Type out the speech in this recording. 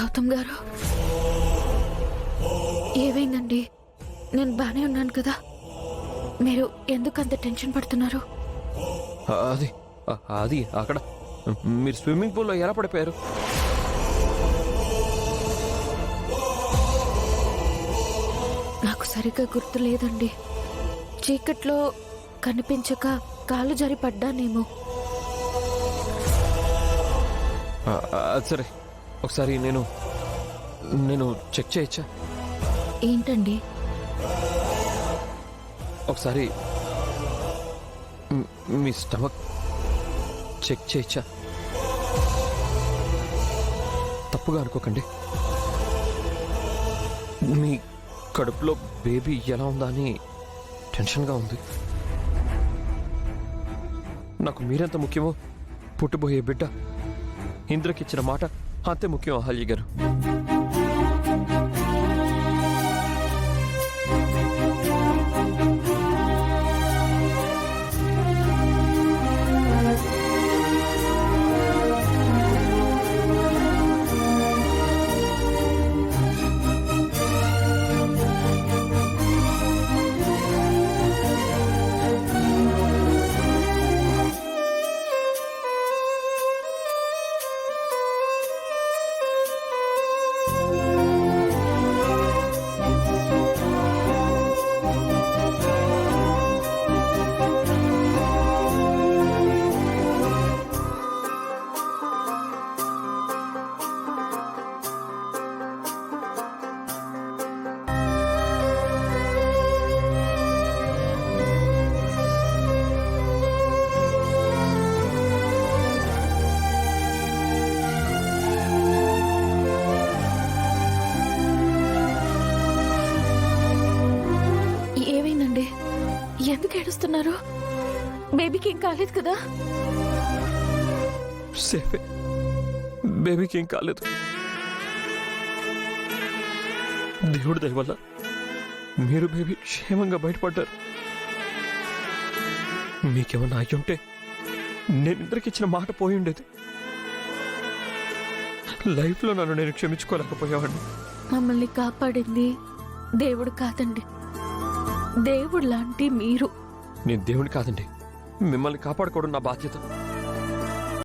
గౌతమ్ గారు, ఏమైందండి? నేను బానే ఉన్నాను కదా. మీరు ఎందుకు అంత టెన్షన్ పడుతున్నారు? అది అది అక్కడ మీరు స్విమ్మింగ్ పూల్లో ఎలా పడిపోయారు? నాకు సరిగ్గా గుర్తు లేదండి. చీకట్లో కనిపించక కాలు జారి పడ్డానేమో. సరే, ఒకసారి నేను చెక్ చేయొచ్చా? ఏంటండి? ఒకసారి మీ స్టమక్ చెక్ చేయొచ్చా? తప్పుగా అనుకోకండి. మీ కడుపులో బేబీ ఎలా ఉందా అని టెన్షన్గా ఉంది. నాకు మీరెంత ముఖ్యమో పుట్టబోయే బిడ్డ ఇంద్రకిచ్చిన మాట అంతే ముఖ్యం అహల్య గారు. ఎందుకు ఏడుస్తున్నారు? బేబీకి ఏం కాలేదు కదా? సేఫే, బేబీకి ఏం కాలేదు. దేవుడి దయ వల్ల మీరు బేబీ క్షేమంగా బయటపడ్డారు. మీకేమన్నా అయ్యుంటే నేను ఇద్దరికిచ్చిన మాట పోయి ఉండేది. లైఫ్లో నన్ను నేను క్షమించుకోలేకపోయావాడిని. మమ్మల్ని కాపాడింది దేవుడు కాదండి, దేవుడు లాంటి మీరు. నేను దేవుని కాదండి, మిమ్మల్ని కాపాడుకోవడం నా బాధ్యత.